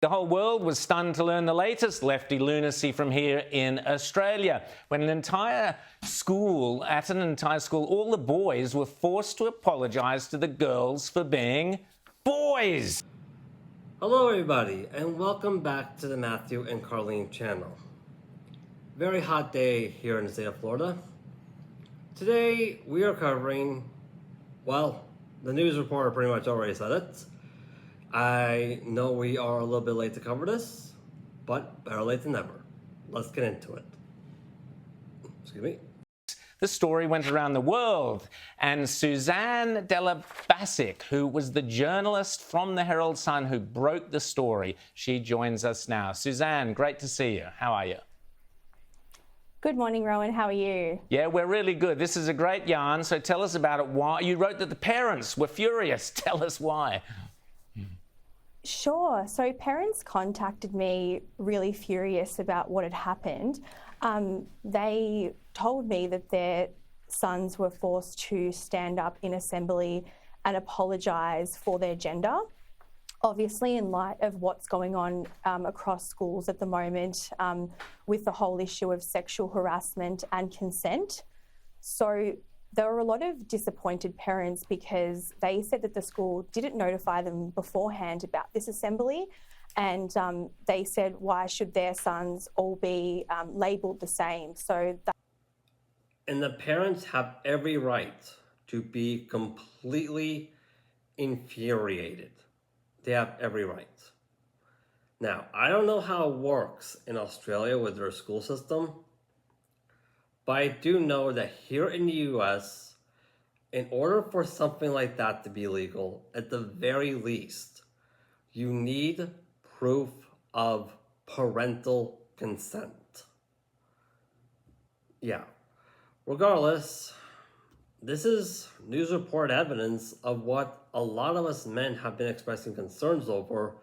The whole world was stunned to learn the latest lefty lunacy from here in Australia, when at an entire school, all the boys were forced to apologise to the girls for being boys. Hello everybody, and welcome back to the Matthew and Carlene channel. Very hot day here in the state of Florida. Today we are covering, well, the news reporter pretty much already said it. I know we are a little bit late to cover this, but better late than never. Let's get into it. Excuse me. The story went around the world, and Suzanne Della Basic, who was the journalist from the Herald Sun who broke the story, she joins us now. Suzanne, great to see you. How are you? Good morning, Rowan. How are you? Yeah, we're really good. This is a great yarn, so tell us about it. Why you wrote that the parents were furious. Tell us why. Sure. So parents contacted me really furious about what had happened. They told me that their sons were forced to stand up in assembly and apologise for their gender. Obviously, in light of what's going on across schools at the moment with the whole issue of sexual harassment and consent. So there were a lot of disappointed parents because they said that the school didn't notify them beforehand about this assembly, and they said, why should their sons all be labelled the same? And the parents have every right to be completely infuriated. They have every right. Now, I don't know how it works in Australia with their school system, but I do know that here in the US, in order for something like that to be legal, at the very least, you need proof of parental consent. Yeah. Regardless, this is news report evidence of what a lot of us men have been expressing concerns over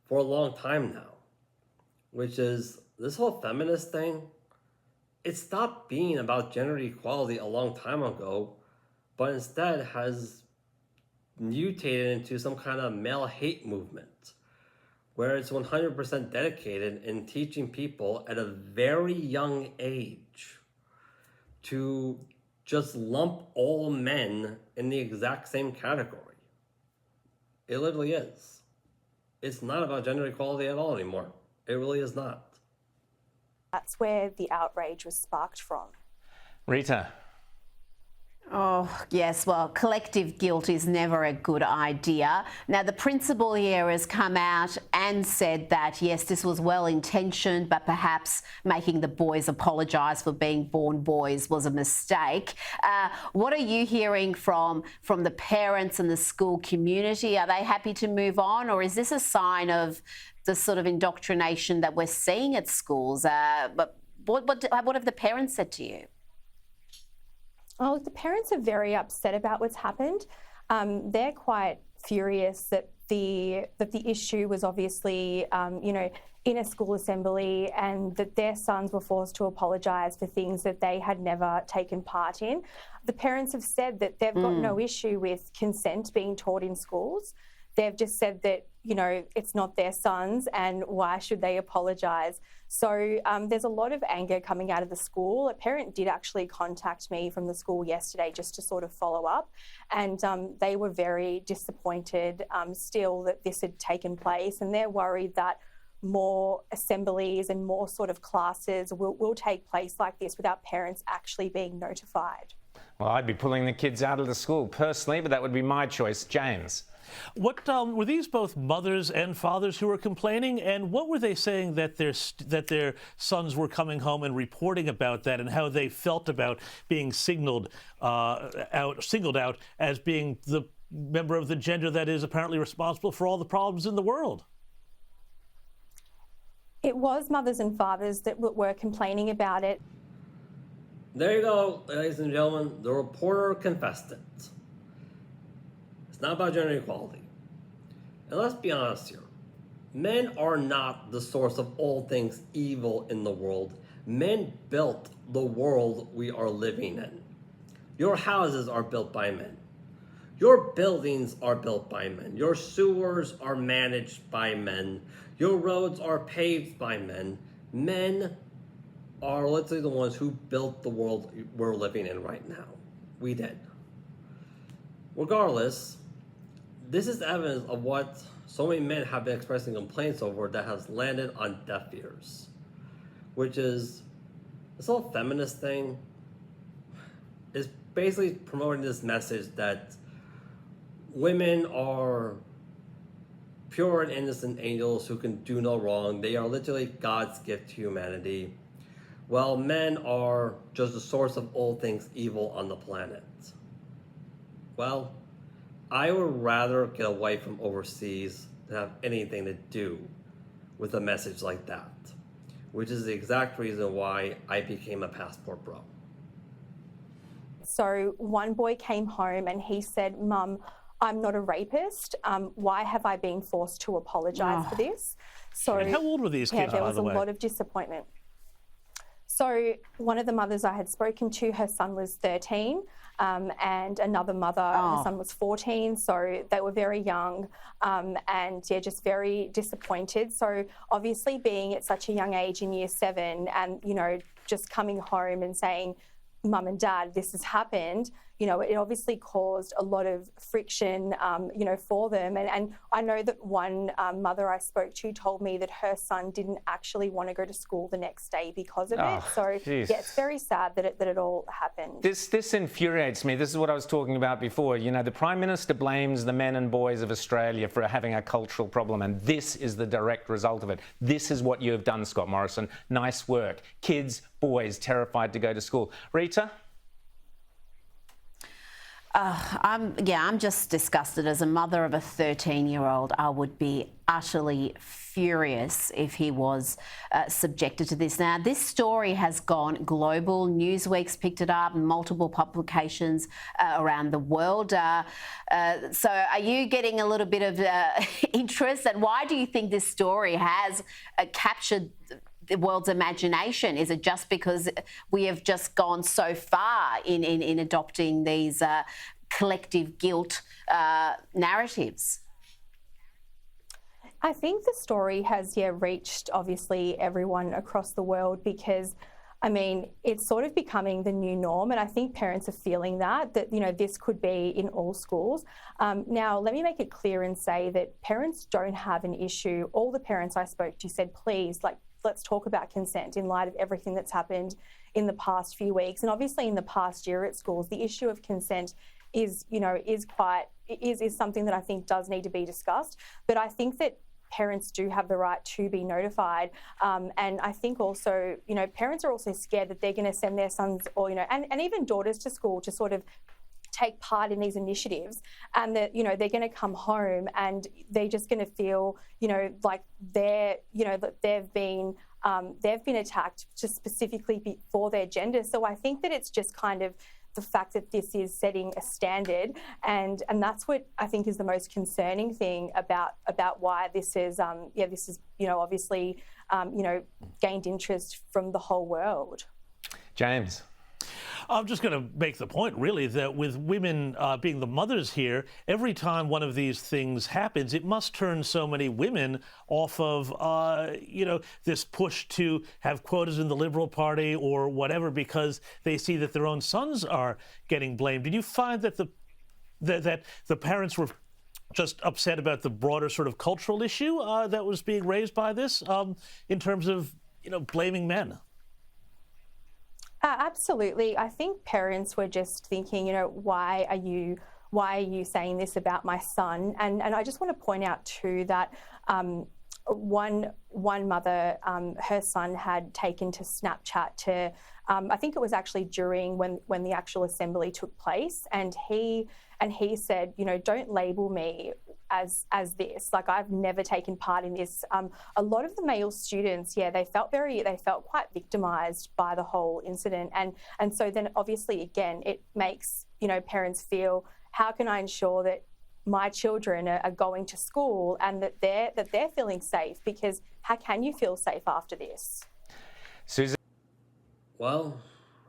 for a long time now, which is this whole feminist thing. It stopped being about gender equality a long time ago, but instead has mutated into some kind of male hate movement, where it's 100% dedicated in teaching people at a very young age to just lump all men in the exact same category. It literally is. It's not about gender equality at all anymore. It really is not. That's where the outrage was sparked from. Rita. Oh, yes. Well, collective guilt is never a good idea. Now, the principal here has come out and said that, yes, this was well-intentioned, but perhaps making the boys apologise for being born boys was a mistake. What are you hearing from the parents and the school community? Are they happy to move on, or is this a sign of the sort of indoctrination that we're seeing at schools? But what have the parents said to you? Oh, the parents are very upset about what's happened. They're quite furious that the issue was obviously, in a school assembly, and that their sons were forced to apologise for things that they had never taken part in. The parents have said that they've got no issue with consent being taught in schools. They've just said that, it's not their sons and why should they apologise? So there's a lot of anger coming out of the school. A parent did actually contact me from the school yesterday just to sort of follow up, and they were very disappointed still that this had taken place, and they're worried that more assemblies and more sort of classes will take place like this without parents actually being notified. Well, I'd be pulling the kids out of the school personally, but that would be my choice. James. What were these both mothers and fathers who were complaining, and what were they saying that their sons were coming home and reporting about that, and how they felt about being singled out as being the member of the gender that is apparently responsible for all the problems in the world? It was mothers and fathers that were complaining about it. There you go, ladies and gentlemen. The reporter confessed it. It's not about gender equality. And let's be honest here. Men are not the source of all things evil in the world. Men built the world we are living in. Your houses are built by men. Your buildings are built by men. Your sewers are managed by men. Your roads are paved by men. Men are literally the ones who built the world we're living in right now. We did. Regardless, this is evidence of what so many men have been expressing complaints over that has landed on deaf ears. Which is, this whole feminist thing is basically promoting this message that women are pure and innocent angels who can do no wrong. They are literally God's gift to humanity. While men are just the source of all things evil on the planet. Well, I would rather get a wife from overseas than have anything to do with a message like that. Which is the exact reason why I became a passport bro. So one boy came home and he said, "Mum, I'm not a rapist. Why have I been forced to apologise for this?" So And how old were these kids, there by was the a way? lot of disappointment. So one of the mothers I had spoken to, her son was 13, and another mother, her son was 14. So they were very young, and yeah, just very disappointed. So obviously, being at such a young age in year 7, and just coming home and saying, "Mum and Dad, this has happened," it obviously caused a lot of friction, for them. And I know that one mother I spoke to told me that her son didn't actually want to go to school the next day because of it. So geez. yeah, it's very sad that it all happened. This infuriates me. This is what I was talking about before. The Prime Minister blames the men and boys of Australia for having a cultural problem, and this is the direct result of it. This is what you have done, Scott Morrison. Nice work. Kids, boys, terrified to go to school. Rita? I'm just disgusted. As a mother of a 13-year-old, I would be utterly furious if he was subjected to this. Now, this story has gone global. Newsweek's picked it up, multiple publications around the world. So are you getting a little bit of interest? And why do you think this story has captured the world's imagination? Is it just because we have just gone so far in adopting these collective guilt narratives? I think the story has, reached obviously everyone across the world because, it's sort of becoming the new norm, and I think parents are feeling that this could be in all schools. Now, let me make it clear and say that parents don't have an issue. All the parents I spoke to said, please, let's talk about consent in light of everything that's happened in the past few weeks. And obviously in the past year at schools, the issue of consent is something that I think does need to be discussed. But I think that parents do have the right to be notified. And I think also, parents are also scared that they're going to send their sons or, and even daughters to school to sort of take part in these initiatives, and that they're going to come home and they're just going to feel like that they've been attacked just specifically for their gender. So I think that it's just kind of the fact that this is setting a standard, and that's what I think is the most concerning thing about why this is obviously gained interest from the whole world. James? I'm just going to make the point, really, that with women being the mothers here, every time one of these things happens, it must turn so many women off of, this push to have quotas in the Liberal Party or whatever, because they see that their own sons are getting blamed. Did you find that the parents were just upset about the broader sort of cultural issue that was being raised by this in terms of, blaming men? Absolutely. I think parents were just thinking, why are you saying this about my son? And I just want to point out too that one mother, her son had taken to Snapchat to, I think it was actually during when the actual assembly took place, and he said, don't label me as this. Like, I've never taken part in this. A lot of the male students, they felt quite victimised by the whole incident, and so then obviously again it makes parents feel, how can I ensure that my children are going to school and that they're feeling safe? Because how can you feel safe after this? Susan? Well,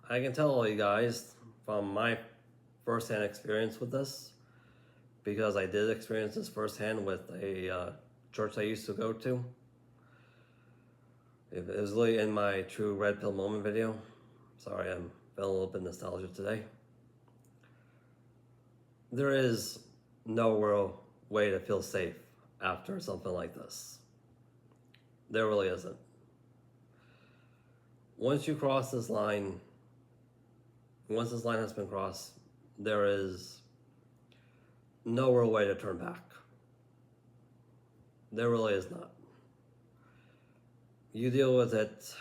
I can tell all you guys from my first-hand experience with this, because I did experience this firsthand with a church I used to go to. It was really in my true red pill moment video. Sorry, I'm feeling a little bit nostalgic today. There is no real way to feel safe after something like this. There really isn't. Once you cross this line, once this line has been crossed, there is no real way to turn back. There really is not. You deal with it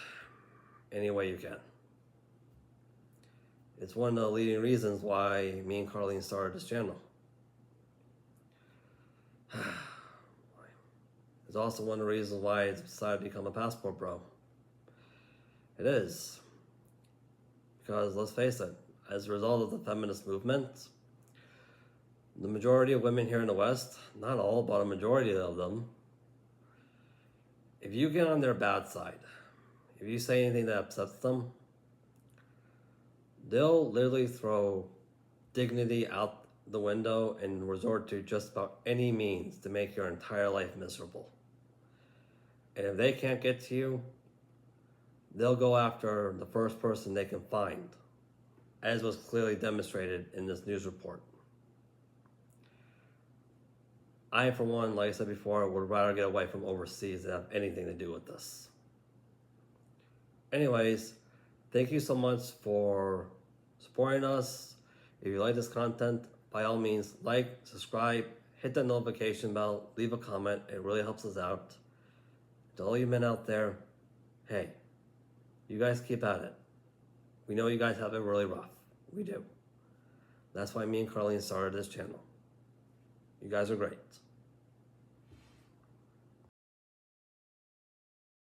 any way you can. It's one of the leading reasons why me and Carlene started this channel. It's also one of the reasons why I decided to become a passport bro. It is. Because let's face it, as a result of the feminist movement, the majority of women here in the West, not all, but a majority of them, if you get on their bad side, if you say anything that upsets them, they'll literally throw dignity out the window and resort to just about any means to make your entire life miserable. And if they can't get to you, they'll go after the first person they can find, as was clearly demonstrated in this news report. I, for one, like I said before, would rather get away from overseas than have anything to do with this. Anyways, thank you so much for supporting us. If you like this content, by all means, like, subscribe, hit the notification bell, leave a comment. It really helps us out. To all you men out there, hey, you guys keep at it. We know you guys have it really rough. We do. That's why me and Carlene started this channel. You guys are great.